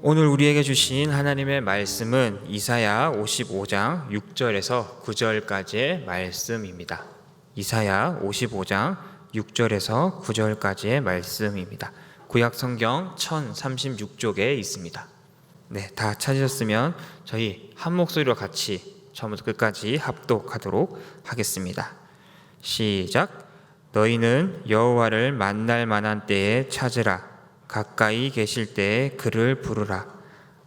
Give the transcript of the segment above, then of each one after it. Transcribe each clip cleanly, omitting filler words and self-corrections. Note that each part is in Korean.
오늘 우리에게 주신 하나님의 말씀은 이사야 55장 6절에서 9절까지의 말씀입니다. 이사야 55장 6절에서 9절까지의 말씀입니다. 구약 성경 1036쪽에 있습니다. 네, 다 찾으셨으면 저희 한 목소리로 같이 처음부터 끝까지 합독하도록 하겠습니다. 시작. 너희는 여호와를 만날 만한 때에 찾으라. 가까이 계실 때에 그를 부르라.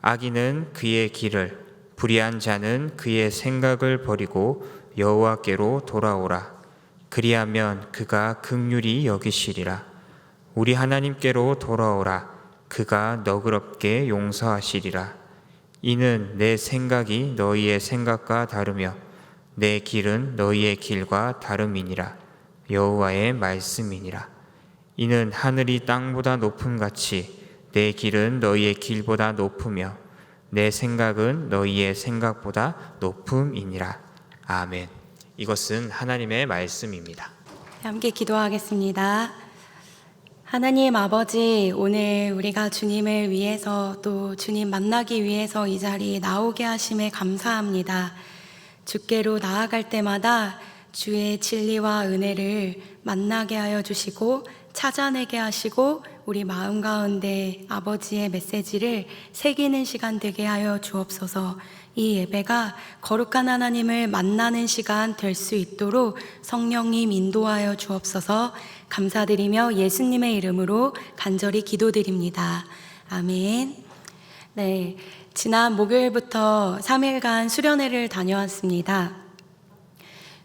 악인은 그의 길을, 불의한 자는 그의 생각을 버리고 여호와께로 돌아오라. 그리하면 그가 긍휼히 여기시리라. 우리 하나님께로 돌아오라. 그가 너그럽게 용서하시리라. 이는 내 생각이 너희의 생각과 다르며 내 길은 너희의 길과 다름이니라. 여호와의 말씀이니라. 이는 하늘이 땅보다 높음같이 내 길은 너희의 길보다 높으며 내 생각은 너희의 생각보다 높음이니라. 아멘. 이것은 하나님의 말씀입니다. 함께 기도하겠습니다. 하나님 아버지, 오늘 우리가 주님을 위해서 또 주님 만나기 위해서 이 자리에 나오게 하심에 감사합니다. 주께로 나아갈 때마다 주의 진리와 은혜를 만나게 하여 주시고 찾아내게 하시고 우리 마음 가운데 아버지의 메시지를 새기는 시간 되게 하여 주옵소서. 이 예배가 거룩한 하나님을 만나는 시간 될 수 있도록 성령님 인도하여 주옵소서. 감사드리며 예수님의 이름으로 간절히 기도드립니다. 아멘. 네, 지난 목요일부터 3일간 수련회를 다녀왔습니다.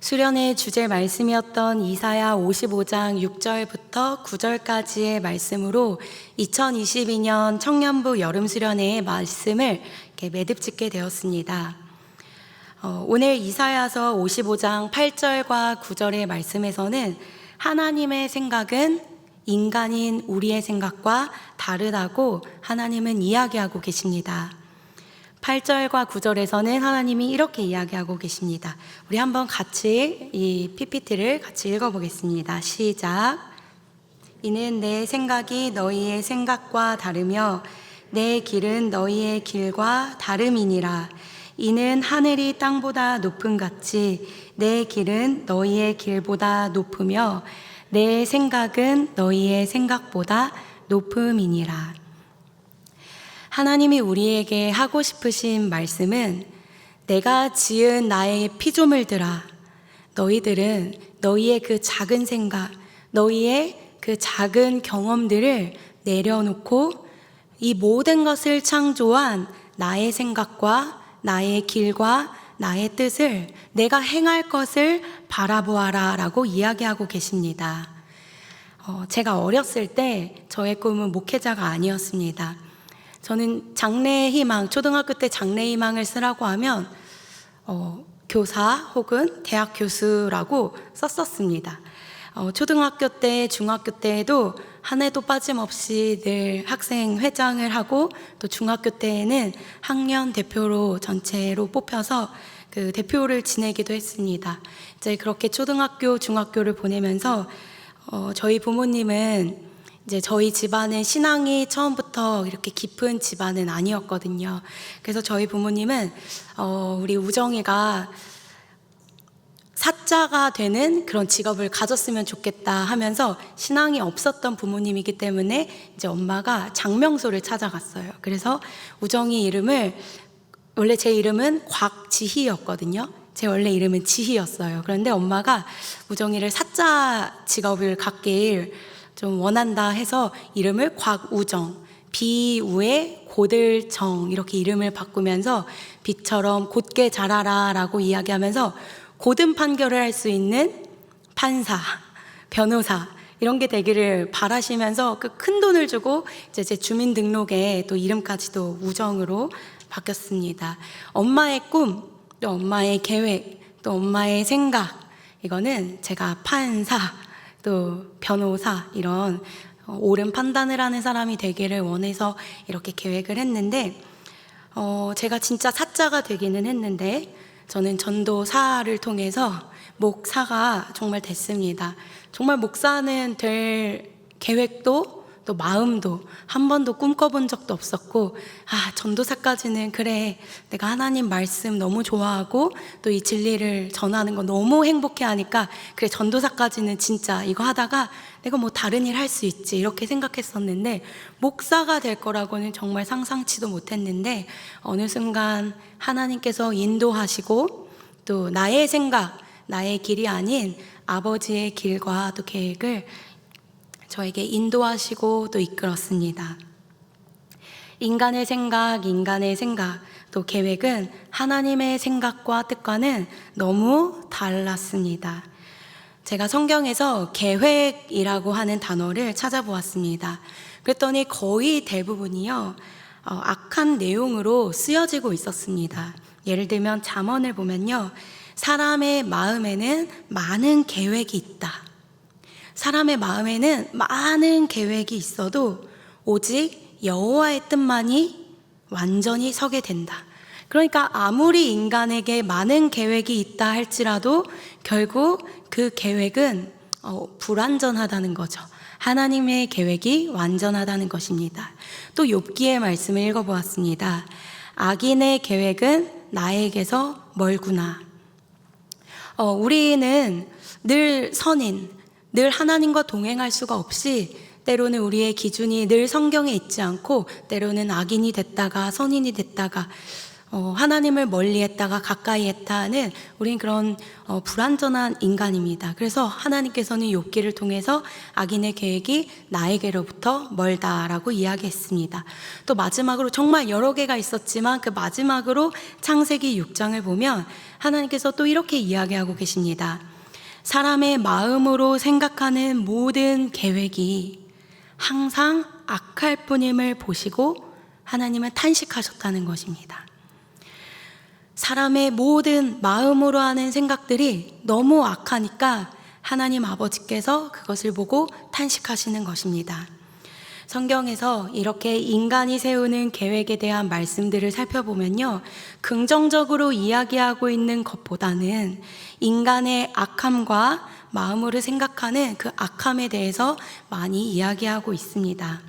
수련회 주제 말씀이었던 이사야 55장 6절부터 9절까지의 말씀으로 2022년 청년부 여름수련회의 말씀을 이렇게 매듭 짓게 되었습니다. 오늘 이사야서 55장 8절과 9절의 말씀에서는 하나님의 생각은 인간인 우리의 생각과 다르다고 하나님은 이야기하고 계십니다. 8절과 9절에서는 하나님이 이렇게 이야기하고 계십니다. 우리 한번 같이 이 PPT를 같이 읽어보겠습니다. 시작. 이는 내 생각이 너희의 생각과 다르며 내 길은 너희의 길과 다름이니라. 이는 하늘이 땅보다 높음같이 내 길은 너희의 길보다 높으며 내 생각은 너희의 생각보다 높음이니라. 하나님이 우리에게 하고 싶으신 말씀은 내가 지은 나의 피조물들아, 너희들은 너희의 그 작은 생각, 너희의 그 작은 경험들을 내려놓고 이 모든 것을 창조한 나의 생각과 나의 길과 나의 뜻을 내가 행할 것을 바라보아라 라고 이야기하고 계십니다. 제가 어렸을 때 저의 꿈은 목회자가 아니었습니다. 저는 장래의 희망, 초등학교 때 장래의 희망을 쓰라고 하면 교사 혹은 대학 교수라고 썼었습니다. 초등학교 때, 중학교 때에도 한 해도 빠짐없이 늘 학생 회장을 하고 또 중학교 때에는 학년 대표로 전체로 뽑혀서 그 대표를 지내기도 했습니다. 이제 그렇게 초등학교, 중학교를 보내면서 저희 부모님은 이제 저희 집안의 신앙이 처음부터 이렇게 깊은 집안은 아니었거든요. 그래서 저희 부모님은 우리 우정이가 사자가 되는 그런 직업을 가졌으면 좋겠다 하면서 신앙이 없었던 부모님이기 때문에 이제 엄마가 장명소를 찾아갔어요. 그래서 우정이 이름을, 원래 제 이름은 곽지희였거든요. 제 원래 이름은 지희였어요. 그런데 엄마가 우정이를 사자 직업을 갖길 좀 원한다 해서 이름을 곽우정, 비우의 고들정 이렇게 이름을 바꾸면서 비처럼 곧게 자라라 라고 이야기하면서 고든 판결을 할 수 있는 판사, 변호사 이런 게 되기를 바라시면서 그 큰 돈을 주고 이제 제 주민등록에 또 이름까지도 우정으로 바뀌었습니다. 엄마의 꿈, 또 엄마의 계획, 또 엄마의 생각, 이거는 제가 판사, 또 변호사 이런 옳은 판단을 하는 사람이 되기를 원해서 이렇게 계획을 했는데 제가 진짜 사자가 되기는 했는데 저는 전도사를 통해서 목사가 정말 됐습니다. 정말 목사는 될 계획도 또 마음도 한 번도 꿈꿔본 적도 없었고, 전도사까지는 그래, 내가 하나님 말씀 너무 좋아하고 또 이 진리를 전하는 거 너무 행복해 하니까 그래, 전도사까지는 진짜 이거 하다가 내가 뭐 다른 일 할 수 있지 이렇게 생각했었는데, 목사가 될 거라고는 정말 상상치도 못했는데 어느 순간 하나님께서 인도하시고 또 나의 생각, 나의 길이 아닌 아버지의 길과 또 계획을 저에게 인도하시고 또 이끌었습니다. 인간의 생각, 또 계획은 하나님의 생각과 뜻과는 너무 달랐습니다. 제가 성경에서 계획이라고 하는 단어를 찾아보았습니다. 그랬더니 거의 대부분이요, 악한 내용으로 쓰여지고 있었습니다. 예를 들면 잠언을 보면요, 사람의 마음에는 많은 계획이 있다. 사람의 마음에는 많은 계획이 있어도 오직 여호와의 뜻만이 완전히 서게 된다. 그러니까 아무리 인간에게 많은 계획이 있다 할지라도 결국 그 계획은 불완전하다는 거죠. 하나님의 계획이 완전하다는 것입니다. 또 욥기의 말씀을 읽어보았습니다. 악인의 계획은 나에게서 멀구나. 우리는 늘 선인, 늘 하나님과 동행할 수가 없이 때로는 우리의 기준이 늘 성경에 있지 않고 때로는 악인이 됐다가 선인이 됐다가 하나님을 멀리 했다가 가까이 했다는 우린 그런 불완전한 인간입니다. 그래서 하나님께서는 욥기를 통해서 악인의 계획이 나에게로부터 멀다라고 이야기했습니다. 또 마지막으로 정말 여러 개가 있었지만 그 마지막으로 창세기 6장을 보면 하나님께서 또 이렇게 이야기하고 계십니다. 사람의 마음으로 생각하는 모든 계획이 항상 악할 뿐임을 보시고 하나님은 탄식하셨다는 것입니다. 사람의 모든 마음으로 하는 생각들이 너무 악하니까 하나님 아버지께서 그것을 보고 탄식하시는 것입니다. 성경에서 이렇게 인간이 세우는 계획에 대한 말씀들을 살펴보면요, 긍정적으로 이야기하고 있는 것보다는 인간의 악함과 마음으로 생각하는 그 악함에 대해서 많이 이야기하고 있습니다.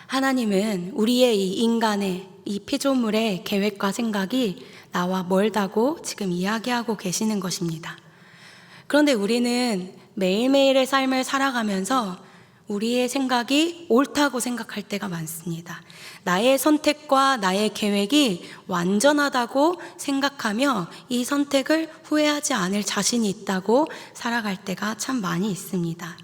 하나님은 우리의 이 인간의 이 피조물의 계획과 생각이 나와 멀다고 지금 이야기하고 계시는 것입니다. 그런데 우리는 매일매일의 삶을 살아가면서 우리의 생각이 옳다고 생각할 때가 많습니다. 나의 선택과 나의 계획이 완전하다고 생각하며 이 선택을 후회하지 않을 자신이 있다고 살아갈 때가 참 많이 있습니다.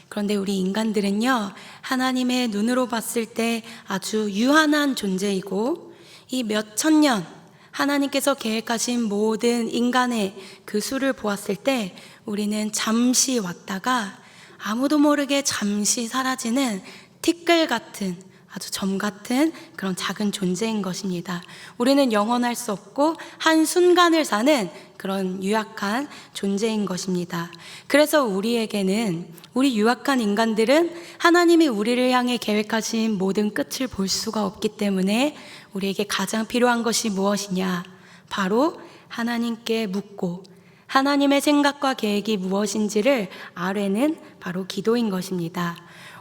그런데 우리 인간들은요, 하나님의 눈으로 봤을 때 아주 유한한 존재이고 이 몇천 년 하나님께서 계획하신 모든 인간의 그 수를 보았을 때 우리는 잠시 왔다가 아무도 모르게 잠시 사라지는 티끌 같은, 아주 점 같은 그런 작은 존재인 것입니다. 우리는 영원할 수 없고 한순간을 사는 그런 유약한 존재인 것입니다. 그래서 우리에게는, 우리 유약한 인간들은 하나님이 우리를 향해 계획하신 모든 끝을 볼 수가 없기 때문에 우리에게 가장 필요한 것이 무엇이냐? 바로 하나님께 묻고 하나님의 생각과 계획이 무엇인지를 아뢰는 바로 기도인 것입니다.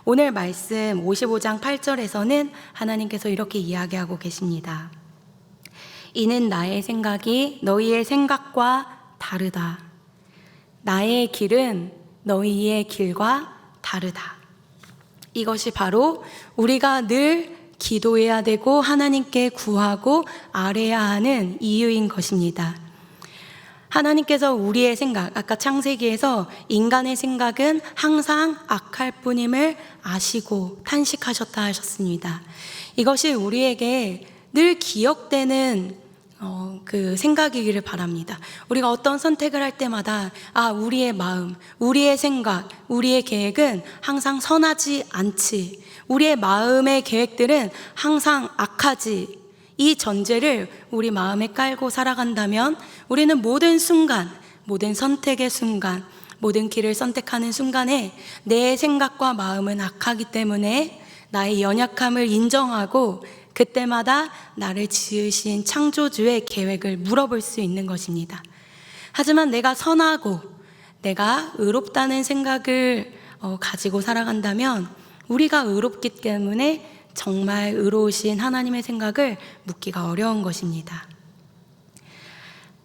오늘 말씀 55장 8절에서는 하나님께서 이렇게 이야기하고 계십니다. 이는 나의 생각이 너희의 생각과 다르다. 나의 길은 너희의 길과 다르다. 이것이 바로 우리가 늘 기도해야 되고 하나님께 구하고 아뢰야 하는 이유인 것입니다. 하나님께서 우리의 생각, 아까 창세기에서 인간의 생각은 항상 악할 뿐임을 아시고 탄식하셨다 하셨습니다. 이것이 우리에게 늘 기억되는 그 생각이기를 바랍니다. 우리가 어떤 선택을 할 때마다 우리의 마음, 우리의 생각, 우리의 계획은 항상 선하지 않지, 우리의 마음의 계획들은 항상 악하지, 이 전제를 우리 마음에 깔고 살아간다면 우리는 모든 순간, 모든 선택의 순간, 모든 길을 선택하는 순간에 내 생각과 마음은 악하기 때문에 나의 연약함을 인정하고 그때마다 나를 지으신 창조주의 계획을 물어볼 수 있는 것입니다. 하지만 내가 선하고 내가 의롭다는 생각을 가지고 살아간다면 우리가 의롭기 때문에 정말 의로우신 하나님의 생각을 묻기가 어려운 것입니다.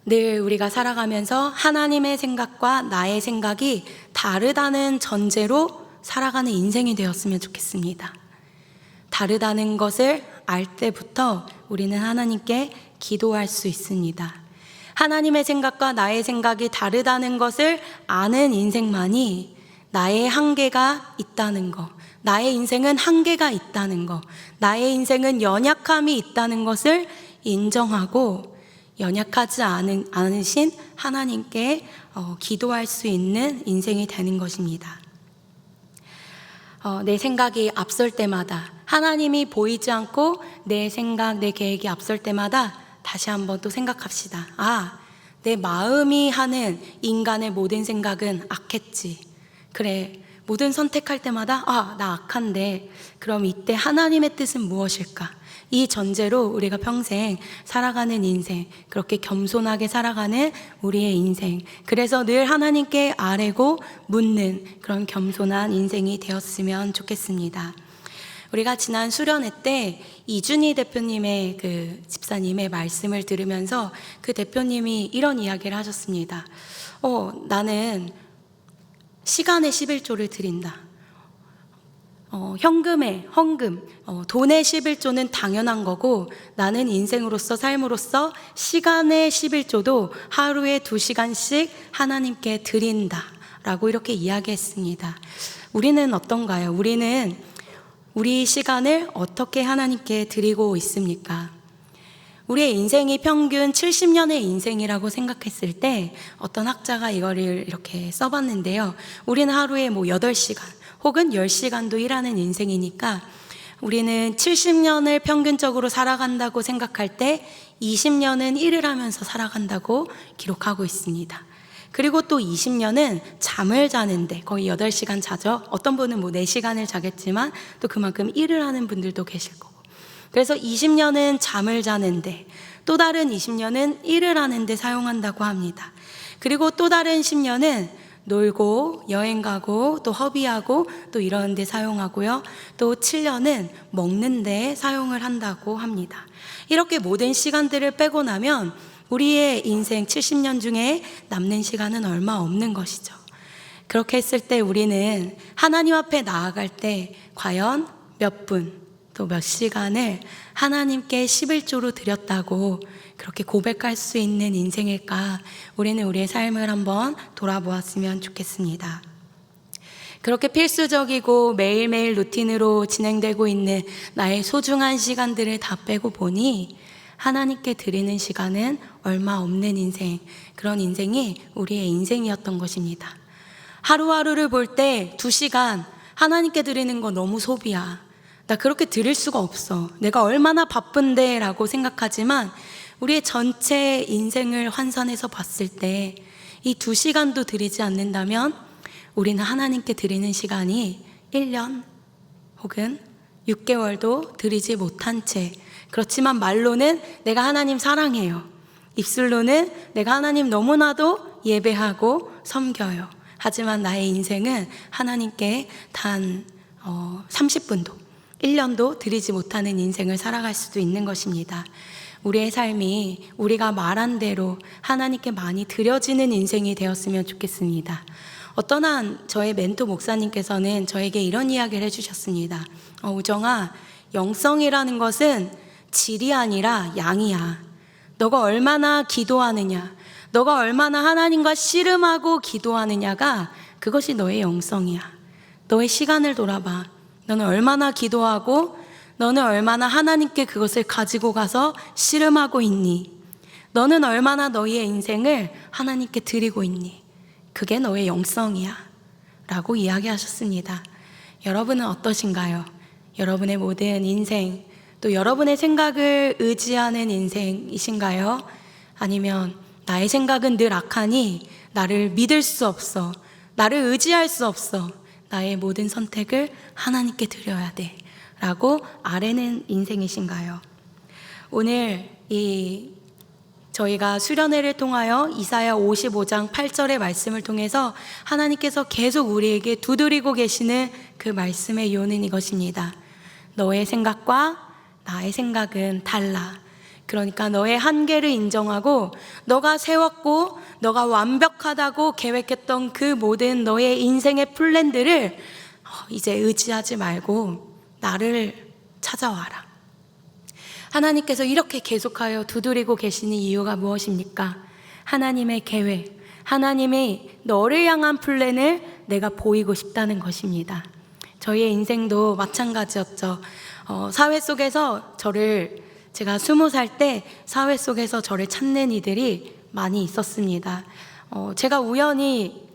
늘 우리가 살아가면서 하나님의 생각과 나의 생각이 다르다는 전제로 살아가는 인생이 되었으면 좋겠습니다. 다르다는 것을 알 때부터 우리는 하나님께 기도할 수 있습니다. 하나님의 생각과 나의 생각이 다르다는 것을 아는 인생만이 나의 한계가 있다는 것, 나의 인생은 한계가 있다는 것, 나의 인생은 연약함이 있다는 것을 인정하고 연약하지 않으신 하나님께 기도할 수 있는 인생이 되는 것입니다. 내 생각이 앞설 때마다, 하나님이 보이지 않고 내 생각, 내 계획이 앞설 때마다 다시 한번 또 생각합시다. 내 마음이 하는 인간의 모든 생각은 악했지. 그래, 모든 선택할 때마다 나 악한데 그럼 이때 하나님의 뜻은 무엇일까? 이 전제로 우리가 평생 살아가는 인생, 그렇게 겸손하게 살아가는 우리의 인생, 그래서 늘 하나님께 아뢰고 묻는 그런 겸손한 인생이 되었으면 좋겠습니다. 우리가 지난 수련회 때 이준희 대표님의 그 집사님의 말씀을 들으면서 그 대표님이 이런 이야기를 하셨습니다. 나는 시간의 11조를 드린다. 헌금, 돈의 11조는 당연한 거고 나는 인생으로서 삶으로서 시간의 11조도 하루에 2시간씩 하나님께 드린다 라고 이렇게 이야기했습니다. 우리는 어떤가요? 우리는 우리 시간을 어떻게 하나님께 드리고 있습니까? 우리의 인생이 평균 70년의 인생이라고 생각했을 때 어떤 학자가 이거를 이렇게 써봤는데요. 우리는 하루에 8시간 혹은 10시간도 일하는 인생이니까 우리는 70년을 평균적으로 살아간다고 생각할 때 20년은 일을 하면서 살아간다고 기록하고 있습니다. 그리고 또 20년은 잠을 자는데 거의 8시간 자죠. 어떤 분은 4시간을 자겠지만 또 그만큼 일을 하는 분들도 계실 거고. 그래서 20년은 잠을 자는데 또 다른 20년은 일을 하는데 사용한다고 합니다. 그리고 또 다른 10년은 놀고 여행 가고 또 허비하고 또 이런 데 사용하고요. 또 7년은 먹는 데 사용을 한다고 합니다. 이렇게 모든 시간들을 빼고 나면 우리의 인생 70년 중에 남는 시간은 얼마 없는 것이죠. 그렇게 했을 때 우리는 하나님 앞에 나아갈 때 과연 몇 분, 또 몇 시간을 하나님께 11조로 드렸다고 그렇게 고백할 수 있는 인생일까? 우리는 우리의 삶을 한번 돌아보았으면 좋겠습니다. 그렇게 필수적이고 매일매일 루틴으로 진행되고 있는 나의 소중한 시간들을 다 빼고 보니 하나님께 드리는 시간은 얼마 없는 인생, 그런 인생이 우리의 인생이었던 것입니다. 하루하루를 볼 때 2시간 하나님께 드리는 거 너무 소비야. 나 그렇게 드릴 수가 없어. 내가 얼마나 바쁜데 라고 생각하지만 우리의 전체 인생을 환산해서 봤을 때 이 2시간도 드리지 않는다면 우리는 하나님께 드리는 시간이 1년 혹은 6개월도 드리지 못한 채, 그렇지만 말로는 내가 하나님 사랑해요. 입술로는 내가 하나님 너무나도 예배하고 섬겨요. 하지만 나의 인생은 하나님께 단 30분도 1년도 드리지 못하는 인생을 살아갈 수도 있는 것입니다. 우리의 삶이 우리가 말한 대로 하나님께 많이 드려지는 인생이 되었으면 좋겠습니다. 어떤 한 저의 멘토 목사님께서는 저에게 이런 이야기를 해주셨습니다. 우정아, 영성이라는 것은 질이 아니라 양이야. 너가 얼마나 기도하느냐, 너가 얼마나 하나님과 씨름하고 기도하느냐가 그것이 너의 영성이야. 너의 시간을 돌아봐. 너는 얼마나 기도하고 너는 얼마나 하나님께 그것을 가지고 가서 씨름하고 있니? 너는 얼마나 너희의 인생을 하나님께 드리고 있니? 그게 너의 영성이야 라고 이야기하셨습니다. 여러분은 어떠신가요? 여러분의 모든 인생, 또 여러분의 생각을 의지하는 인생이신가요? 아니면 나의 생각은 늘 악하니 나를 믿을 수 없어, 나를 의지할 수 없어, 나의 모든 선택을 하나님께 드려야 돼 라고 아뢰는 인생이신가요? 오늘 이 저희가 수련회를 통하여 이사야 55장 8절의 말씀을 통해서 하나님께서 계속 우리에게 두드리고 계시는 그 말씀의 요는 이것입니다. 너의 생각과 나의 생각은 달라. 그러니까 너의 한계를 인정하고 너가 세웠고 너가 완벽하다고 계획했던 그 모든 너의 인생의 플랜들을 이제 의지하지 말고 나를 찾아와라. 하나님께서 이렇게 계속하여 두드리고 계시는 이유가 무엇입니까? 하나님의 계획, 하나님이 너를 향한 플랜을 내가 보이고 싶다는 것입니다. 저희의 인생도 마찬가지였죠. 사회 속에서 제가 20살 때 사회 속에서 저를 찾는 이들이 많이 있었습니다. 제가 우연히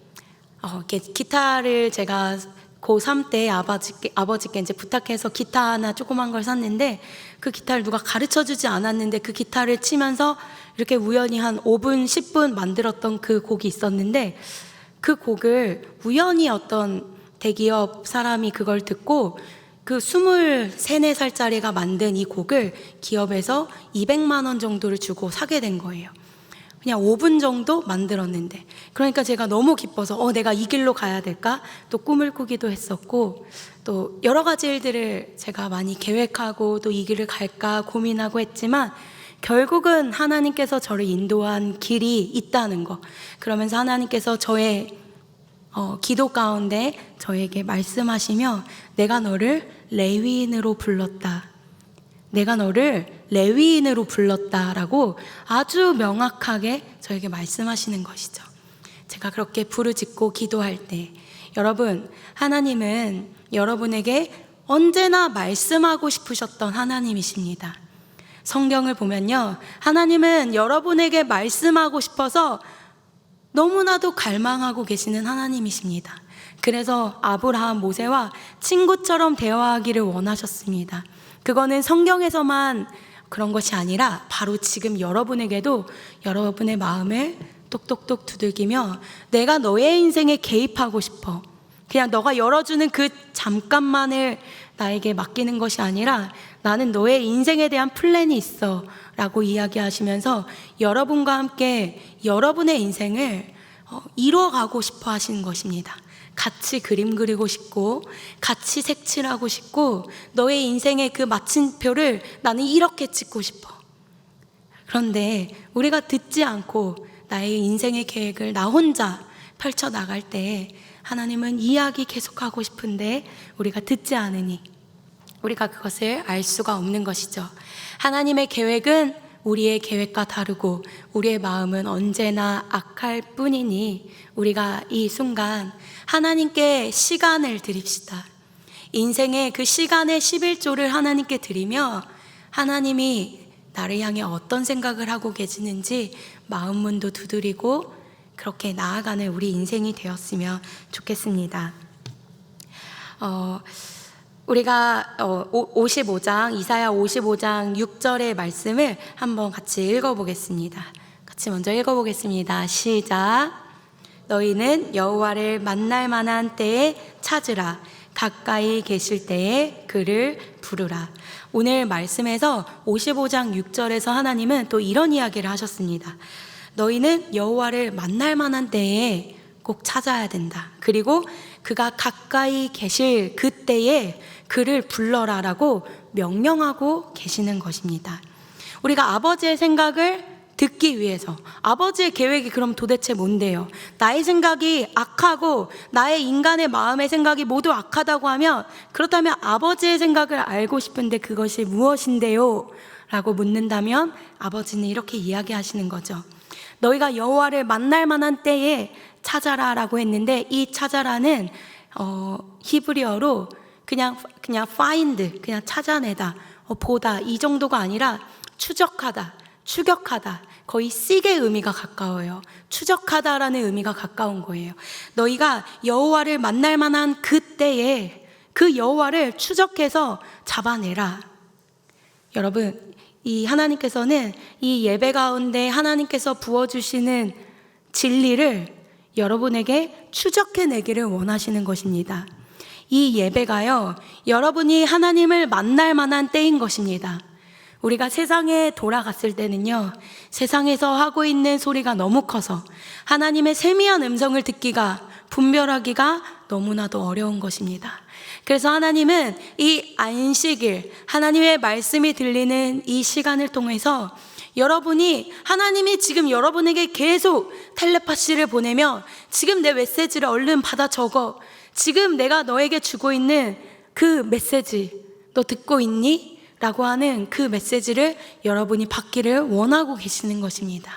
기타를 제가 고3 때 아버지께 이제 부탁해서 기타 하나 조그만 걸 샀는데 그 기타를 누가 가르쳐 주지 않았는데 그 기타를 치면서 이렇게 우연히 한 5분, 10분 만들었던 그 곡이 있었는데 그 곡을 우연히 어떤 대기업 사람이 그걸 듣고 그 23, 4살짜리가 만든 이 곡을 기업에서 200만 원 정도를 주고 사게 된 거예요. 그냥 5분 정도 만들었는데. 그러니까 제가 너무 기뻐서 내가 이 길로 가야 될까? 또 꿈을 꾸기도 했었고 또 여러 가지 일들을 제가 많이 계획하고 또 이 길을 갈까 고민하고 했지만 결국은 하나님께서 저를 인도한 길이 있다는 거. 그러면서 하나님께서 저의 기도 가운데 저에게 말씀하시며 내가 너를 레위인으로 불렀다. 내가 너를 레위인으로 불렀다라고 아주 명확하게 저에게 말씀하시는 것이죠. 제가 그렇게 부르짖고 기도할 때 여러분, 하나님은 여러분에게 언제나 말씀하고 싶으셨던 하나님이십니다. 성경을 보면요, 하나님은 여러분에게 말씀하고 싶어서 너무나도 갈망하고 계시는 하나님이십니다. 그래서 아브라함, 모세와 친구처럼 대화하기를 원하셨습니다. 그거는 성경에서만 그런 것이 아니라 바로 지금 여러분에게도 여러분의 마음을 똑똑똑 두들기며 내가 너의 인생에 개입하고 싶어. 그냥 너가 열어주는 그 잠깐만을 나에게 맡기는 것이 아니라 나는 너의 인생에 대한 플랜이 있어 라고 이야기하시면서 여러분과 함께 여러분의 인생을 이루어가고 싶어 하시는 것입니다. 같이 그림 그리고 싶고 같이 색칠하고 싶고 너의 인생의 그 마침표를 나는 이렇게 찍고 싶어. 그런데 우리가 듣지 않고 나의 인생의 계획을 나 혼자 펼쳐나갈 때 하나님은 이야기 계속하고 싶은데 우리가 듣지 않으니 우리가 그것을 알 수가 없는 것이죠. 하나님의 계획은 우리의 계획과 다르고 우리의 마음은 언제나 악할 뿐이니 우리가 이 순간 하나님께 시간을 드립시다. 인생의 그 시간의 11조를 하나님께 드리며 하나님이 나를 향해 어떤 생각을 하고 계시는지 마음문도 두드리고 그렇게 나아가는 우리 인생이 되었으면 좋겠습니다. 우리가 55장 이사야 55장 6절의 말씀을 한번 같이 읽어보겠습니다. 같이 먼저 읽어보겠습니다. 시작. 너희는 여호와를 만날 만한 때에 찾으라. 가까이 계실 때에 그를 부르라. 오늘 말씀에서 55장 6절에서 하나님은 또 이런 이야기를 하셨습니다. 너희는 여호와를 만날 만한 때에 꼭 찾아야 된다. 그리고 그가 가까이 계실 그때에 그를 불러라라고 명령하고 계시는 것입니다. 우리가 아버지의 생각을 듣기 위해서 아버지의 계획이 그럼 도대체 뭔데요? 나의 생각이 악하고 나의 인간의 마음의 생각이 모두 악하다고 하면 그렇다면 아버지의 생각을 알고 싶은데 그것이 무엇인데요? 라고 묻는다면 아버지는 이렇게 이야기하시는 거죠. 너희가 여호와를 만날 만한 때에 찾아라 라고 했는데 이 찾아라는 히브리어로 그냥 find, 그냥 찾아내다, 보다 이 정도가 아니라 추적하다, 추격하다, 거의 seek의 의미가 가까워요. 추적하다라는 의미가 가까운 거예요. 너희가 여호와를 만날 만한 그때에 그 여호와를 추적해서 잡아내라. 여러분, 이 하나님께서는 이 예배 가운데 하나님께서 부어주시는 진리를 여러분에게 추적해내기를 원하시는 것입니다. 이 예배가요, 여러분이 하나님을 만날 만한 때인 것입니다. 우리가 세상에 돌아갔을 때는요, 세상에서 하고 있는 소리가 너무 커서 하나님의 세미한 음성을 듣기가, 분별하기가 너무나도 어려운 것입니다. 그래서 하나님은 이 안식일, 하나님의 말씀이 들리는 이 시간을 통해서 여러분이, 하나님이 지금 여러분에게 계속 텔레파시를 보내며 지금 내 메시지를 얼른 받아 적어, 지금 내가 너에게 주고 있는 그 메시지 너 듣고 있니? 라고 하는 그 메시지를 여러분이 받기를 원하고 계시는 것입니다.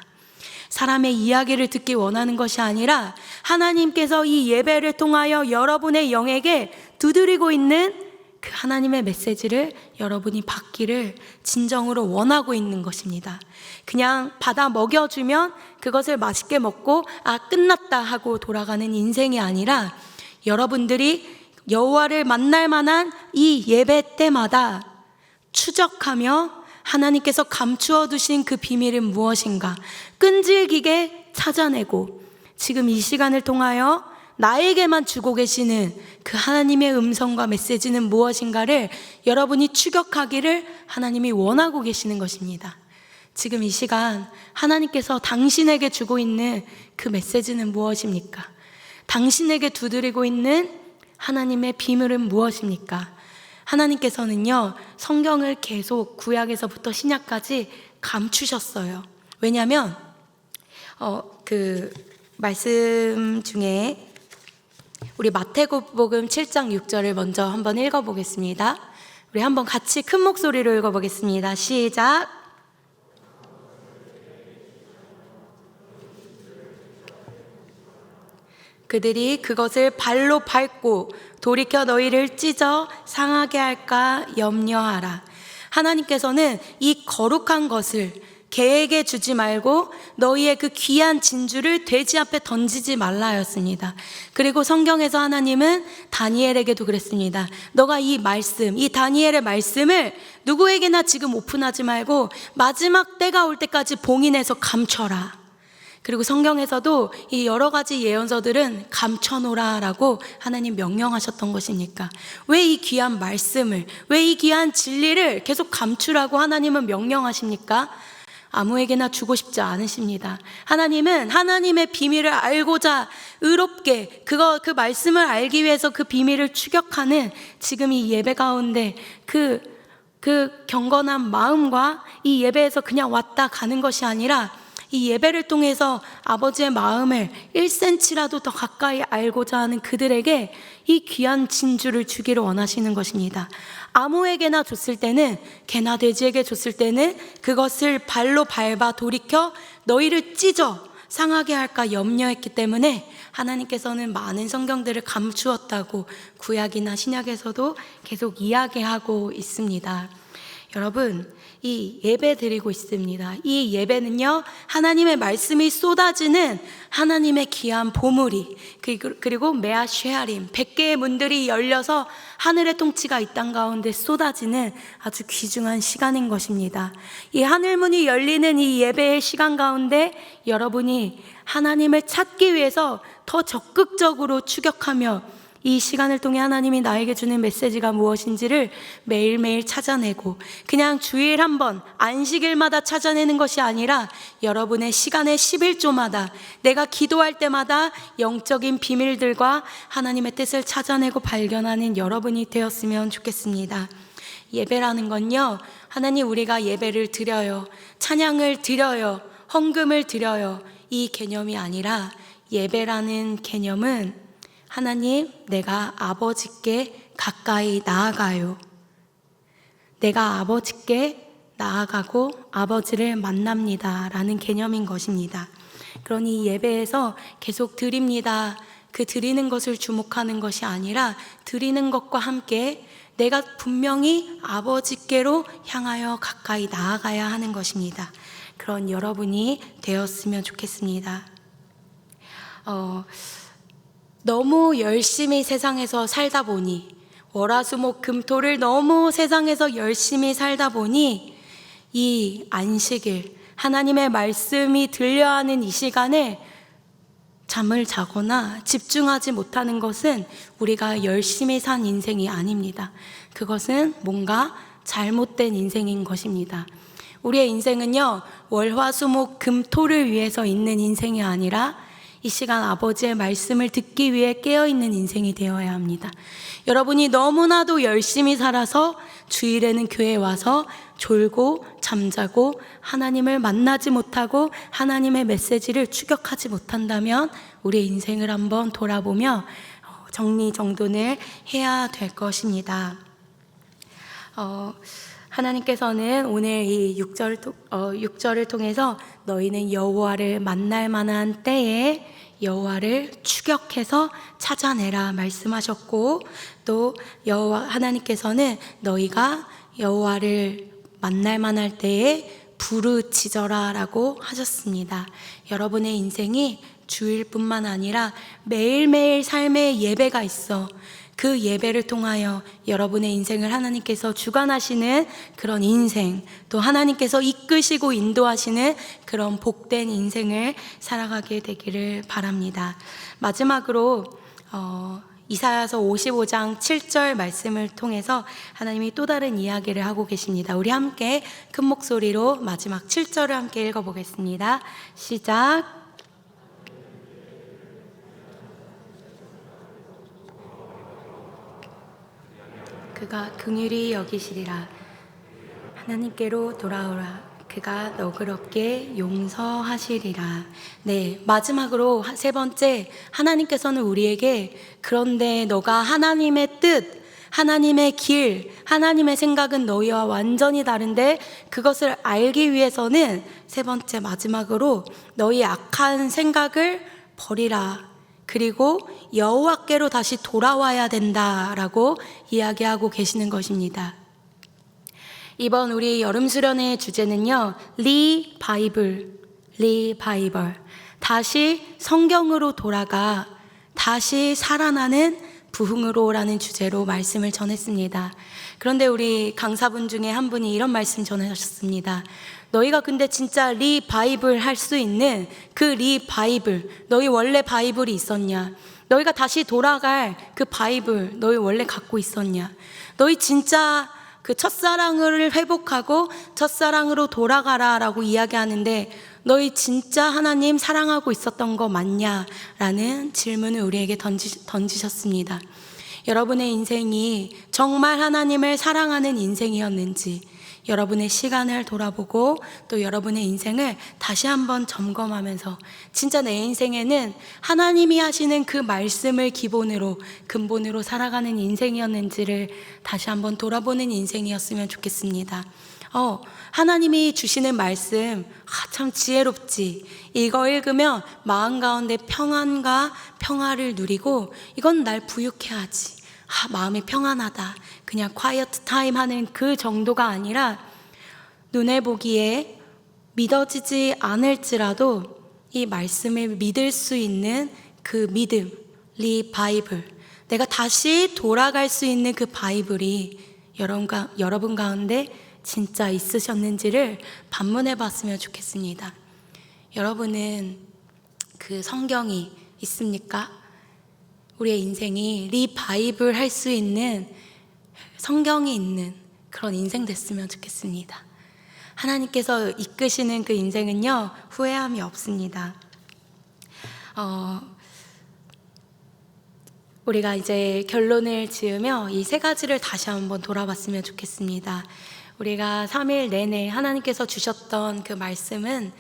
사람의 이야기를 듣기 원하는 것이 아니라 하나님께서 이 예배를 통하여 여러분의 영에게 두드리고 있는 그 하나님의 메시지를 여러분이 받기를 진정으로 원하고 있는 것입니다. 그냥 받아 먹여주면 그것을 맛있게 먹고 끝났다 하고 돌아가는 인생이 아니라, 여러분들이 여호와를 만날 만한 이 예배 때마다 추적하며 하나님께서 감추어 두신 그 비밀은 무엇인가 끈질기게 찾아내고, 지금 이 시간을 통하여 나에게만 주고 계시는 그 하나님의 음성과 메시지는 무엇인가를 여러분이 추격하기를 하나님이 원하고 계시는 것입니다. 지금 이 시간 하나님께서 당신에게 주고 있는 그 메시지는 무엇입니까? 당신에게 두드리고 있는 하나님의 비밀은 무엇입니까? 하나님께서는요, 성경을 계속 구약에서부터 신약까지 감추셨어요. 왜냐하면 그 말씀 중에 우리 마태복음 7장 6절을 먼저 한번 읽어보겠습니다. 우리 한번 같이 큰 목소리로 읽어보겠습니다. 시작. 그들이 그것을 발로 밟고 돌이켜 너희를 찢어 상하게 할까 염려하라. 하나님께서는 이 거룩한 것을 개에게 주지 말고 너희의 그 귀한 진주를 돼지 앞에 던지지 말라 하였습니다. 그리고 성경에서 하나님은 다니엘에게도 그랬습니다. 너가 이 말씀, 이 다니엘의 말씀을 누구에게나 지금 오픈하지 말고 마지막 때가 올 때까지 봉인해서 감춰라. 그리고 성경에서도 이 여러 가지 예언서들은 감춰놓으라라고 하나님 명령하셨던 것이니까, 왜 이 귀한 말씀을, 왜 이 귀한 진리를 계속 감추라고 하나님은 명령하십니까? 아무에게나 주고 싶지 않으십니다. 하나님은 하나님의 비밀을 알고자 의롭게 그 말씀을 알기 위해서 그 비밀을 추격하는 지금 이 예배 가운데 그 경건한 마음과 이 예배에서 그냥 왔다 가는 것이 아니라, 이 예배를 통해서 아버지의 마음을 1cm라도 더 가까이 알고자 하는 그들에게 이 귀한 진주를 주기를 원하시는 것입니다. 아무에게나 줬을 때는, 개나 돼지에게 줬을 때는 그것을 발로 밟아 돌이켜 너희를 찢어 상하게 할까 염려했기 때문에 하나님께서는 많은 성경들을 감추었다고 구약이나 신약에서도 계속 이야기하고 있습니다. 여러분, 이 예배 드리고 있습니다. 이 예배는요, 하나님의 말씀이 쏟아지는 하나님의 귀한 보물이, 그리고 메아 쉐아림 100개의 문들이 열려서 하늘의 통치가 이 땅 가운데 쏟아지는 아주 귀중한 시간인 것입니다. 이 하늘문이 열리는 이 예배의 시간 가운데 여러분이 하나님을 찾기 위해서 더 적극적으로 추격하며 이 시간을 통해 하나님이 나에게 주는 메시지가 무엇인지를 매일매일 찾아내고, 그냥 주일 한번 안식일마다 찾아내는 것이 아니라 여러분의 시간의 11조마다 내가 기도할 때마다 영적인 비밀들과 하나님의 뜻을 찾아내고 발견하는 여러분이 되었으면 좋겠습니다. 예배라는 건요, 하나님, 우리가 예배를 드려요, 찬양을 드려요, 헌금을 드려요, 이 개념이 아니라, 예배라는 개념은 하나님, 내가 아버지께 가까이 나아가요. 내가 아버지께 나아가고 아버지를 만납니다 라는 개념인 것입니다. 그러니 예배에서 계속 드립니다, 그 드리는 것을 주목하는 것이 아니라, 드리는 것과 함께 내가 분명히 아버지께로 향하여 가까이 나아가야 하는 것입니다. 그런 여러분이 되었으면 좋겠습니다. 너무 열심히 세상에서 살다 보니, 월화수목금토를 너무 세상에서 열심히 살다 보니 이 안식일, 하나님의 말씀이 들려야 하는 이 시간에 잠을 자거나 집중하지 못하는 것은 우리가 열심히 산 인생이 아닙니다. 그것은 뭔가 잘못된 인생인 것입니다. 우리의 인생은요, 월화수목금토를 위해서 있는 인생이 아니라 이 시간 아버지의 말씀을 듣기 위해 깨어있는 인생이 되어야 합니다. 여러분이 너무나도 열심히 살아서 주일에는 교회에 와서 졸고 잠자고 하나님을 만나지 못하고 하나님의 메시지를 추격하지 못한다면 우리의 인생을 한번 돌아보며 정리정돈을 해야 될 것입니다. 하나님께서는 오늘 이 6절을 통해서 너희는 여호와를 만날 만한 때에 여호와를 추격해서 찾아내라 말씀하셨고, 또 하나님께서는 너희가 여호와를 만날 만할 때에 부르짖어라 라고 하셨습니다. 여러분의 인생이 주일뿐만 아니라 매일매일 삶의 예배가 있어 그 예배를 통하여 여러분의 인생을 하나님께서 주관하시는 그런 인생, 또 하나님께서 이끄시고 인도하시는 그런 복된 인생을 살아가게 되기를 바랍니다. 마지막으로 이사야서 55장 7절 말씀을 통해서 하나님이 또 다른 이야기를 하고 계십니다. 우리 함께 큰 목소리로 마지막 7절을 함께 읽어보겠습니다. 시작. 그가 긍휼히 여기시리라. 하나님께로 돌아오라. 그가 너그럽게 용서하시리라. 네, 마지막으로 세 번째, 하나님께서는 우리에게 그런데 너가 하나님의 뜻, 하나님의 길, 하나님의 생각은 너희와 완전히 다른데 그것을 알기 위해서는 세 번째 마지막으로 너희 악한 생각을 버리라. 그리고 여호와께로 다시 돌아와야 된다라고 이야기하고 계시는 것입니다. 이번 우리 여름 수련의 주제는요, 리바이블, 다시 성경으로 돌아가 다시 살아나는 부흥으로라는 주제로 말씀을 전했습니다. 그런데 우리 강사분 중에 한 분이 이런 말씀 전하셨습니다. 너희가 근데 진짜 리바이블 할 수 있는 그 리바이블, 너희 원래 바이블이 있었냐? 너희가 다시 돌아갈 그 바이블 너희 원래 갖고 있었냐? 너희 진짜 그 첫사랑을 회복하고 첫사랑으로 돌아가라 라고 이야기하는데 너희 진짜 하나님 사랑하고 있었던 거 맞냐? 라는 질문을 우리에게 던지셨습니다. 여러분의 인생이 정말 하나님을 사랑하는 인생이었는지 여러분의 시간을 돌아보고 또 여러분의 인생을 다시 한번 점검하면서 진짜 내 인생에는 하나님이 하시는 그 말씀을 기본으로 근본으로 살아가는 인생이었는지를 다시 한번 돌아보는 인생이었으면 좋겠습니다. 하나님이 주시는 말씀 참 지혜롭지. 이거 읽으면 마음 가운데 평안과 평화를 누리고 이건 날 부유케 하지. 마음이 평안하다. 그냥 quiet time 하는 그 정도가 아니라 눈에 보기에 믿어지지 않을지라도 이 말씀을 믿을 수 있는 그 믿음, 리바이블, 내가 다시 돌아갈 수 있는 그 바이블이 여러분 가운데 진짜 있으셨는지를 반문해 봤으면 좋겠습니다. 여러분은 그 성경이 있습니까? 우리의 인생이 리바이블 할 수 있는 성경이 있는 그런 인생 됐으면 좋겠습니다. 하나님께서 이끄시는 그 인생은요, 후회함이 없습니다. 우리가 이제 결론을 지으며 이 세 가지를 다시 한번 돌아봤으면 좋겠습니다. 우리가 3일 내내 하나님께서 주셨던 그 말씀은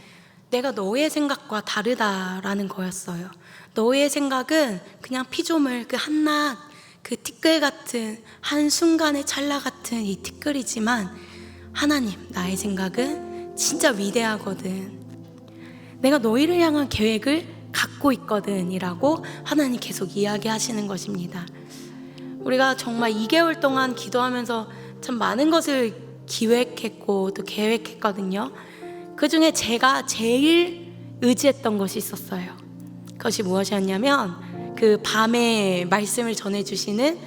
내가 너의 생각과 다르다라는 거였어요. 너의 생각은 그냥 피조물, 그 한낱, 그 티끌 같은 한순간의 찰나 같은 이 티끌이지만 하나님, 나의 생각은 진짜 위대하거든. 내가 너희를 향한 계획을 갖고 있거든 이라고 하나님 계속 이야기하시는 것입니다. 우리가 정말 2개월 동안 기도하면서 참 많은 것을 기획했고 또 계획했거든요. 그 중에 제가 제일 의지했던 것이 있었어요. 그것이 무엇이었냐면 그 밤에 말씀을 전해주시는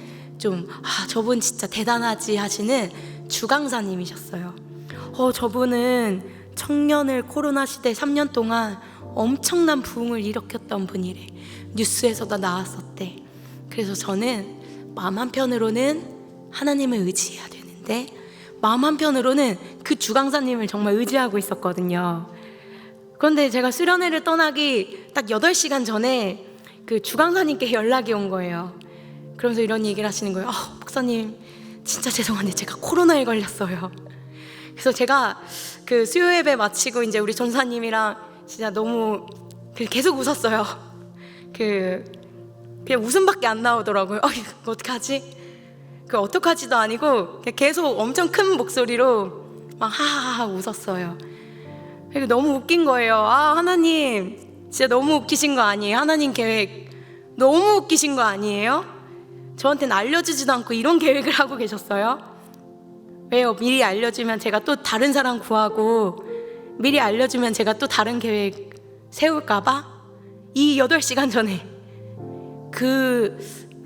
저분 진짜 대단하지 하시는 주강사님이셨어요. 저분은 청년을 코로나 시대 3년 동안 엄청난 부흥을 일으켰던 분이래. 뉴스에서도 나왔었대. 그래서 저는 마음 한편으로는 하나님을 의지해야 되는데 마음 한편으로는 그 주강사님을 정말 의지하고 있었거든요. 그런데 제가 수련회를 떠나기 딱 8시간 전에 그 주강사님께 연락이 온 거예요. 그러면서 이런 얘기를 하시는 거예요. 목사님 진짜 죄송한데 제가 코로나에 걸렸어요. 그래서 제가 그 수요 예배 마치고 이제 우리 전사님이랑 진짜 너무 계속 웃었어요. 그냥 웃음밖에 안 나오더라고요. 이거 어떡하지? 어떡하지도 아니고 계속 엄청 큰 목소리로 막 하하하 웃었어요. 너무 웃긴 거예요. 하나님 진짜 너무 웃기신 거 아니에요? 하나님 계획 너무 웃기신 거 아니에요? 저한테는 알려주지도 않고 이런 계획을 하고 계셨어요? 왜요? 미리 알려주면 제가 또 다른 사람 구하고, 미리 알려주면 제가 또 다른 계획 세울까봐? 이 8시간 전에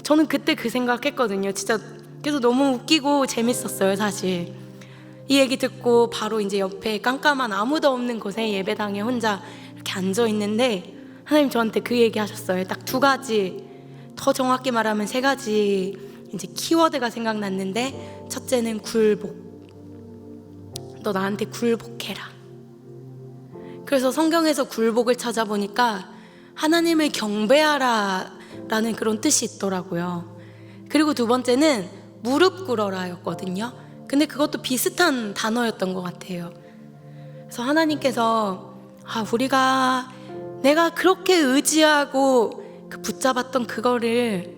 저는 그때 그 생각했거든요. 진짜 그래서 너무 웃기고 재밌었어요. 사실 이 얘기 듣고 바로 이제 옆에 깜깜한 아무도 없는 곳에 예배당에 혼자 이렇게 앉아 있는데 하나님 저한테 그 얘기 하셨어요. 딱 2가지, 더 정확히 말하면 3가지 이제 키워드가 생각났는데, 첫째는 굴복. 너 나한테 굴복해라. 그래서 성경에서 굴복을 찾아보니까 하나님을 경배하라 라는 그런 뜻이 있더라고요. 그리고 2번째는 무릎 꿇어라 였거든요. 근데 그것도 비슷한 단어였던 것 같아요. 그래서 하나님께서 내가 그렇게 의지하고 붙잡았던 그거를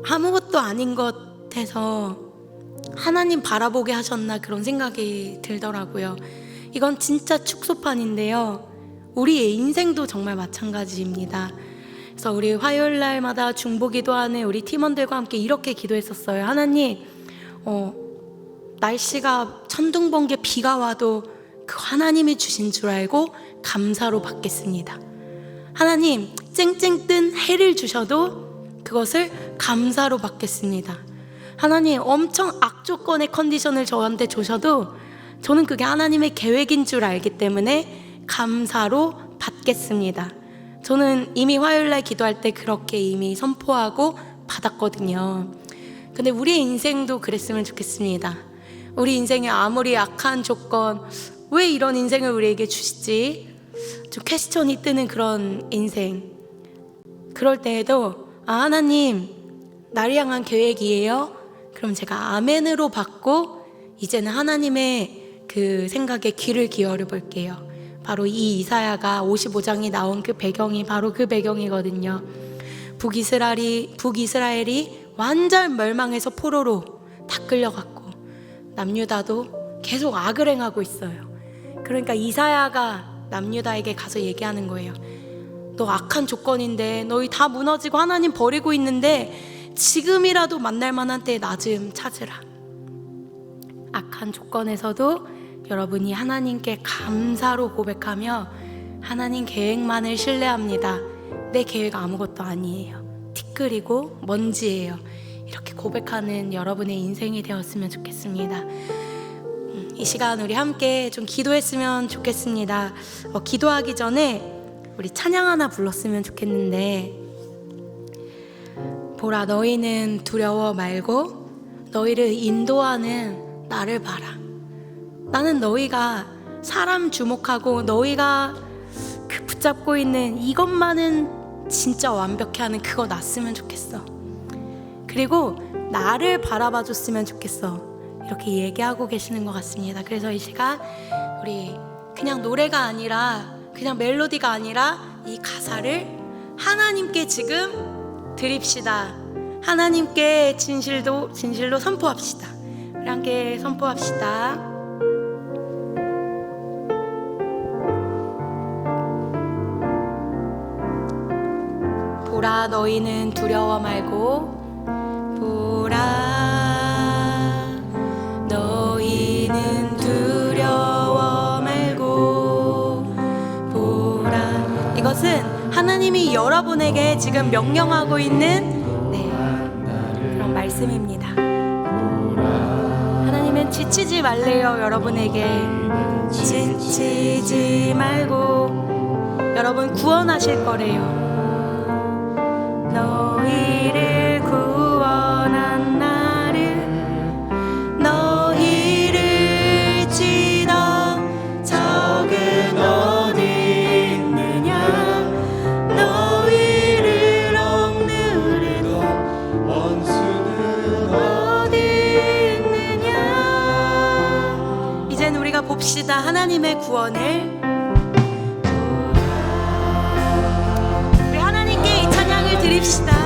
아무것도 아닌 것 같아서 하나님 바라보게 하셨나, 그런 생각이 들더라고요. 이건 진짜 축소판인데요, 우리의 인생도 정말 마찬가지입니다. 그래서 우리 화요일 날마다 중보기도하는 우리 팀원들과 함께 이렇게 기도했었어요. 하나님, 날씨가 천둥번개 비가 와도 그 하나님이 주신 줄 알고 감사로 받겠습니다. 하나님, 쨍쨍 뜬 해를 주셔도 그것을 감사로 받겠습니다. 하나님, 엄청 악조건의 컨디션을 저한테 주셔도 저는 그게 하나님의 계획인 줄 알기 때문에 감사로 받겠습니다. 저는 이미 화요일날 기도할 때 그렇게 이미 선포하고 받았거든요. 근데 우리의 인생도 그랬으면 좋겠습니다. 우리 인생에 아무리 악한 조건, 왜 이런 인생을 우리에게 주시지? 좀 퀘스천이 뜨는 그런 인생, 그럴 때에도 하나님 나를 향한 계획이에요? 그럼 제가 아멘으로 받고 이제는 하나님의 그 생각에 귀를 기울여 볼게요. 바로 이 이사야가 55장이 나온 그 배경이 바로 그 배경이거든요. 북이스라엘이 완전 멸망해서 포로로 다 끌려갔고 남유다도 계속 악을 행하고 있어요. 그러니까 이사야가 남유다에게 가서 얘기하는 거예요. 너 악한 조건인데, 너희 다 무너지고 하나님 버리고 있는데 지금이라도 만날 만한 때에 나 좀 찾으라. 악한 조건에서도 여러분이 하나님께 감사로 고백하며 하나님 계획만을 신뢰합니다. 내 계획 아무것도 아니에요. 티끌이고 먼지예요. 이렇게 고백하는 여러분의 인생이 되었으면 좋겠습니다. 이 시간 우리 함께 좀 기도했으면 좋겠습니다. 기도하기 전에 우리 찬양 하나 불렀으면 좋겠는데, 보라 너희는 두려워 말고 너희를 인도하는 나를 봐라. 나는 너희가 사람 주목하고 너희가 그 붙잡고 있는 이것만은 진짜 완벽해 하는 그거 났으면 좋겠어. 그리고 나를 바라봐 줬으면 좋겠어. 이렇게 얘기하고 계시는 것 같습니다. 그래서 이 시간 우리 그냥 노래가 아니라, 그냥 멜로디가 아니라 이 가사를 하나님께 지금 드립시다. 하나님께 진실로 선포합시다. 우리 함께 선포합시다. 보라 너희는 두려워 말고, 보라 너희는 두려워 말고, 보라. 이것은 하나님이 여러분에게 지금 명령하고 있는 그런 말씀입니다. 하나님은 지치지 말래요. 여러분에게 지치지 말고 여러분 구원하실 거래요. 너희를 구원한 나를, 너희 내려놓읍시다. 하나님의 구원을. 우리 하나님께 이 찬양을 드립시다.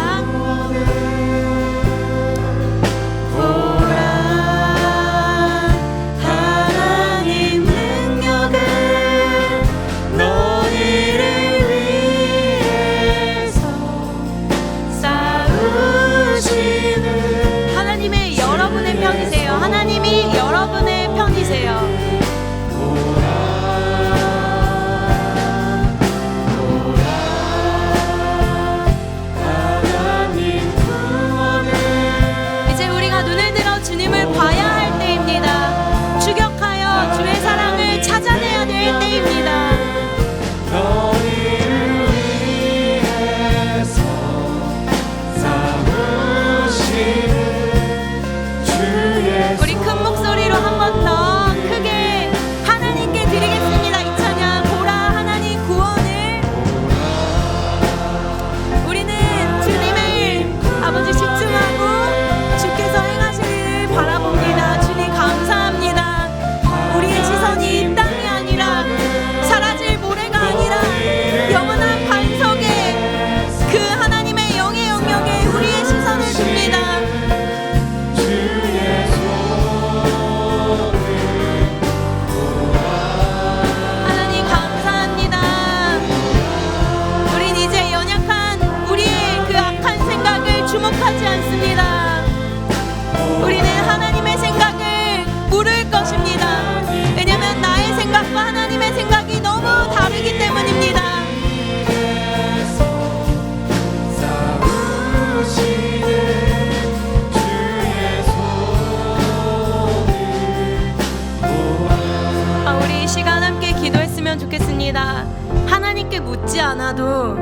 하나님께 묻지 않아도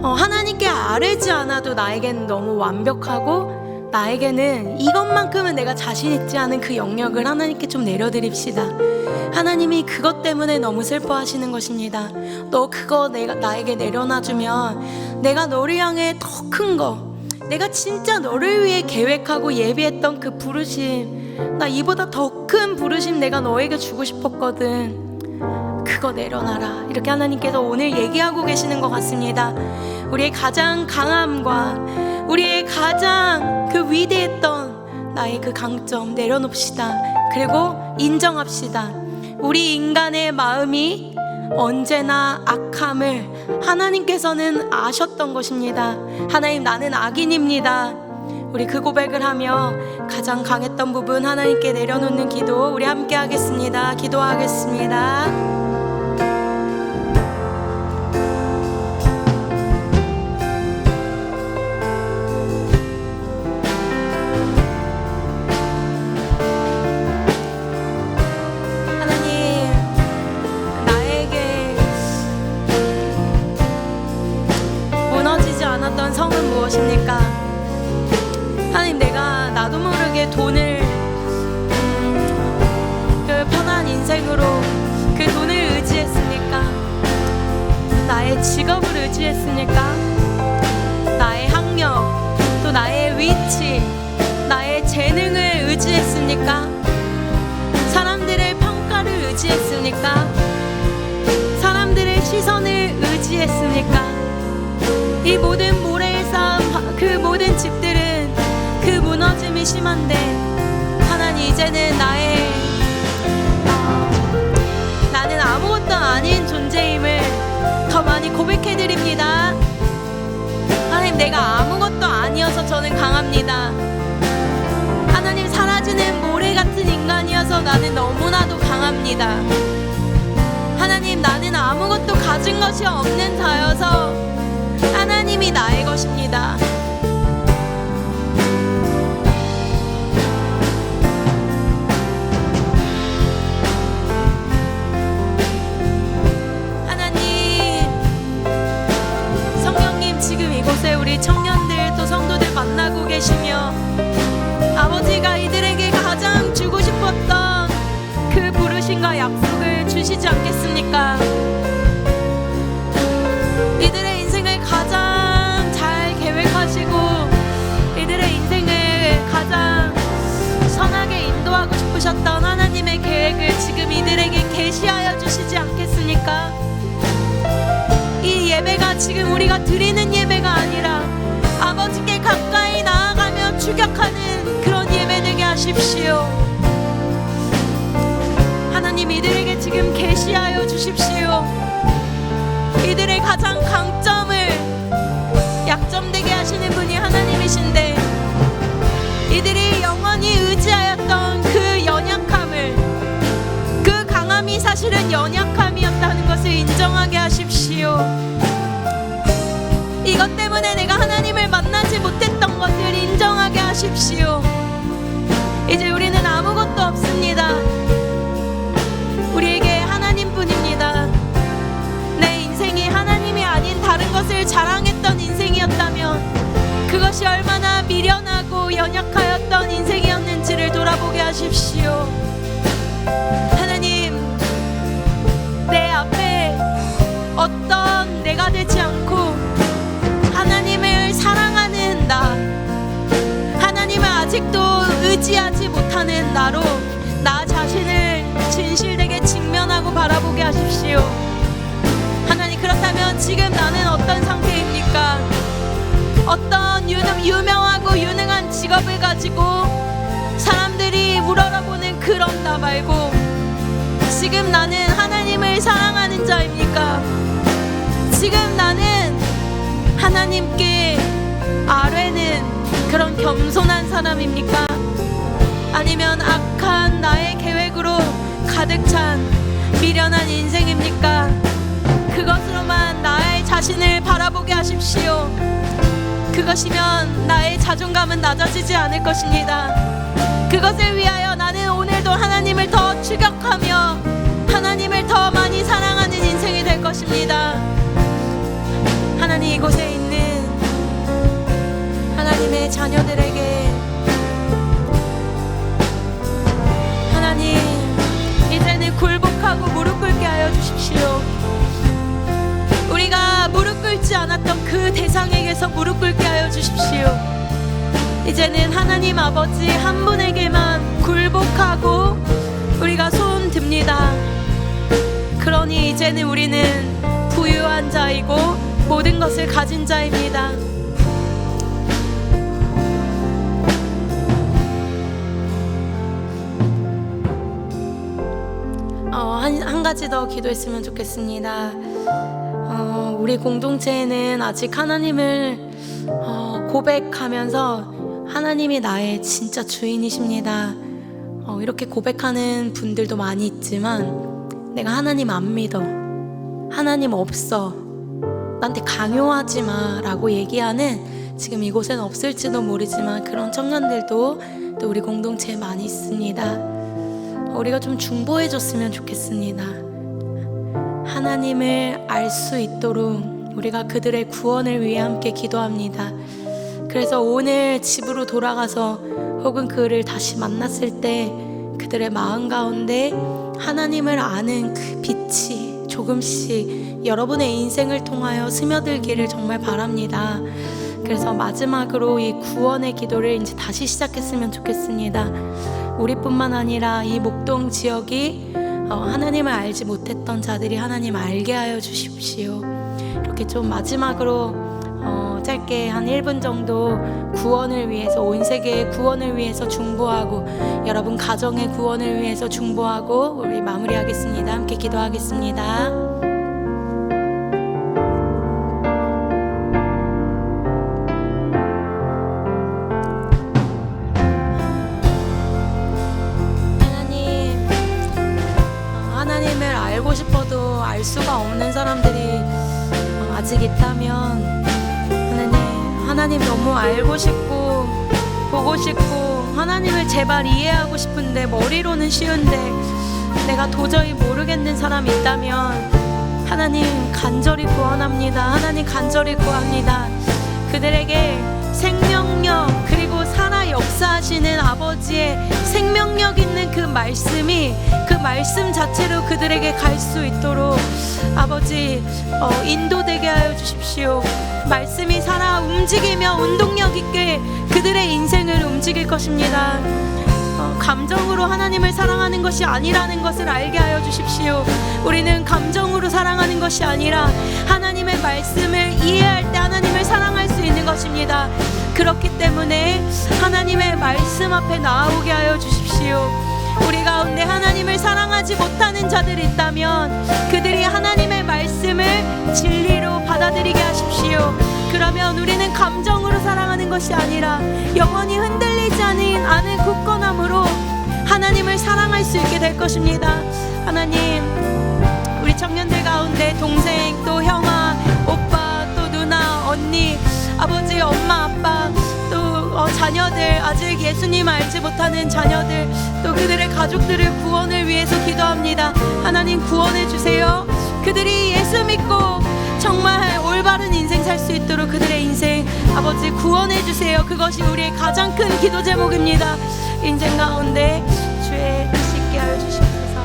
하나님께 아뢰지 않아도 나에게는 너무 완벽하고 나에게는 이것만큼은 내가 자신 있지 않은 그 영역을 하나님께 좀 내려드립시다. 하나님이 그것 때문에 너무 슬퍼하시는 것입니다. 너 그거 나에게 내려놔주면 내가 너를 향해 더 큰 거, 내가 진짜 너를 위해 계획하고 예비했던 그 부르심, 나 이보다 더 큰 부르심 내가 너에게 주고 싶었거든. 그거 내려놔라. 이렇게 하나님께서 오늘 얘기하고 계시는 것 같습니다. 우리의 가장 강함과 우리의 가장 그 위대했던 나의 그 강점 내려놓읍시다. 그리고 인정합시다. 우리 인간의 마음이 언제나 악함을 하나님께서는 아셨던 것입니다. 하나님, 나는 악인입니다. 우리 그 고백을 하며 가장 강했던 부분 하나님께 내려놓는 기도 우리 함께 하겠습니다. 기도하겠습니다. 성은 무엇입니까? 하나님, 내가 나도 모르게 돈을 그 편한 인생으로 그 돈을 의지했습니까? 나의 직업을 의지했습니까? 나의 학력, 또 나의 위치, 나의 재능을 의지했습니까? 사람들의 평가를 의지했습니까? 사람들의 시선을 의지했습니까? 이 모든 모래의 싸움, 그 모든 집들은 그 무너짐이 심한데 하나님, 이제는 나는 아무것도 아닌 존재임을 더 많이 고백해드립니다. 하나님, 내가 아무것도 아니어서 저는 강합니다. 하나님, 사라지는 모래 같은 인간이어서 나는 너무나도 강합니다. 하나님, 나는 아무것도 가진 것이 없는 자여서 하나님이 나의 것입니다. 하나님, 성령님 지금 이곳에 우리 청년들 또 성도들 만나고 계시며 아버지가 이들에게 가장 주고 싶었던 그 부르심과 약속을 주시지 않겠습니까? 이들의 인생을 가장 잘 계획하시고 이들의 인생을 가장 선하게 인도하고 싶으신 잡으셨던 하나님의 계획을 지금 이들에게 계시하여 주시지 않겠습니까? 이 예배가 지금 우리가 드리는 예배가 아니라 아버지께 가까이 나아가며 추격하는 그런 예배 되게 하십시오. 하나님, 이들에게 지금 계시하여 주십시오. 이들의 가장 강점을 약점되게 하시는 분이 하나님이신데, 이들이 영원히 의지하였던 그 연약함을, 그 강함이 사실은 연약함이었다는 것을 인정하게 하십시오. 이것 때문에 내가 하나님을 만나지 못했던 것을 인정하게 하십시오. 이제 우리는 아무것도 없습니다. 우리에게 하나님뿐입니다. 내 인생이 하나님이 아닌 다른 것을 자랑했던 인생이었다면 그것이 얼마나 미련하고 연약하였던 인생이었는지를 돌아보게 하십시오. 하나님, 내 앞에 어떤 내가 되지 않고 하나님을 사랑하는 나, 하나님을 아직도 의지하지 못하는 나로 나 자신을 진실되게 직면하고 바라보게 하십시오. 하나님, 그렇다면 지금 나는 어떤 상태입니까? 어떤 유명하고 유능한 직업을 가지고 사람들이 우러러보는 그런 나 말고 지금 나는 하나님을 사랑하는 자입니까? 지금 나는 하나님께 아뢰는 그런 겸손한 사람입니까? 아니면 악한 나의 계획으로 가득 찬 미련한 인생입니까? 그것으로만 나의 자신을 바라보게 하십시오. 그것이면 나의 자존감은 낮아지지 않을 것입니다. 그것을 위하여 나는 오늘도 하나님을 더 추격하며 하나님을 더 많이 사랑하는 인생이 될 것입니다. 하나님, 이곳에 있는 하나님의 자녀들에게 하나님, 이제는 굴복하고 무릎 꿇게 하여 주십시오. 우리가 무릎 꿇지 않았던 그 대상에게서 무릎 꿇게 하여 주십시오. 이제는 하나님 아버지 한 분에게만 굴복하고 우리가 손 듭니다. 그러니 이제는 우리는 부유한 자이고 모든 것을 가진 자입니다. 한 가지 더 기도했으면 좋겠습니다. 우리 공동체에는 아직 하나님을 고백하면서 하나님이 나의 진짜 주인이십니다, 이렇게 고백하는 분들도 많이 있지만, 내가 하나님 안 믿어, 하나님 없어, 나한테 강요하지 마 라고 얘기하는, 지금 이곳에는 없을지도 모르지만 그런 청년들도 또 우리 공동체에 많이 있습니다. 우리가 좀 중보해 줬으면 좋겠습니다. 하나님을 알 수 있도록 우리가 그들의 구원을 위해 함께 기도합니다. 그래서 오늘 집으로 돌아가서 혹은 그를 다시 만났을 때 그들의 마음 가운데 하나님을 아는 그 빛이 조금씩 여러분의 인생을 통하여 스며들기를 정말 바랍니다. 그래서 마지막으로 이 구원의 기도를 이제 다시 시작했으면 좋겠습니다. 우리뿐만 아니라 이 목동 지역이 하나님을 알지 못했던 자들이 하나님 알게 하여 주십시오. 이렇게 좀 마지막으로 짧게 한 1분 정도 구원을 위해서, 온 세계의 구원을 위해서 중보하고 여러분 가정의 구원을 위해서 중보하고 우리 마무리하겠습니다. 함께 기도하겠습니다. 알고 싶어도 알 수가 없는 사람들이 아직 있다면 하나님 너무 알고 싶고 보고 싶고 하나님을 제발 이해하고 싶은데 머리로는 쉬운데 내가 도저히 모르겠는 사람이 있다면 하나님 간절히 구원합니다. 하나님 간절히 구합니다. 그들에게 생명력 그리고 살아 역사하시는 아버지의 생명력 있는 그 말씀이 그 말씀 자체로 그들에게 갈 수 있도록 아버지 인도되게 하여 주십시오. 말씀이 살아 움직이며 운동력 있게 그들의 인생을 움직일 것입니다. 감정으로 하나님을 사랑하는 것이 아니라는 것을 알게 하여 주십시오. 우리는 감정으로 사랑하는 것이 아니라 하나님의 말씀을 이해할 때 하나님을 사랑할 수 있는 것입니다. 그렇기 때문에 하나님의 말씀 앞에 나아오게 하여 주십시오. 우리 가운데 하나님을 사랑하지 못하는 자들이 있다면 그들이 하나님의 말씀을 진리로 받아들이게 하십시오. 그러면 우리는 감정으로 사랑하는 것이 아니라 영원히 흔들리지 않은 굳건함으로 하나님을 사랑할 수 있게 될 것입니다. 하나님, 우리 청년들 가운데 동생, 또 형아, 오빠, 또 누나, 언니, 아버지, 엄마, 아빠, 또 자녀들, 아직 예수님 알지 못하는 자녀들, 또 그들의 가족들을 구원을 위해서 기도합니다. 하나님, 구원해 주세요. 그들이 예수 믿고 정말 올바른 인생 살 수 있도록 그들의 인생 아버지 구원해 주세요. 그것이 우리의 가장 큰 기도 제목입니다. 인생 가운데 주의 뜻이 있게 하여 주시옵소서.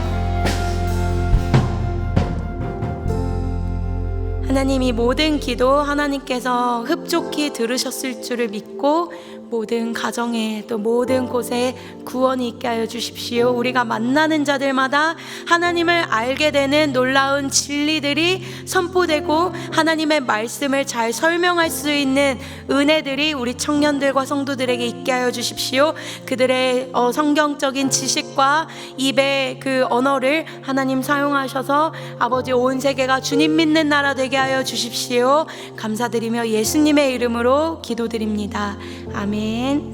하나님, 이 모든 기도 하나님께서 흡족히 들으셨을 줄을 믿고 모든 가정에 또 모든 곳에 구원이 있게 하여 주십시오. 우리가 만나는 자들마다 하나님을 알게 되는 놀라운 진리들이 선포되고 하나님의 말씀을 잘 설명할 수 있는 은혜들이 우리 청년들과 성도들에게 있게 하여 주십시오. 그들의 성경적인 지식과 입의 그 언어를 하나님 사용하셔서 아버지 온 세계가 주님 믿는 나라 되게 하여 주십시오. 감사드리며 예수님의 이름으로 기도드립니다. 아멘.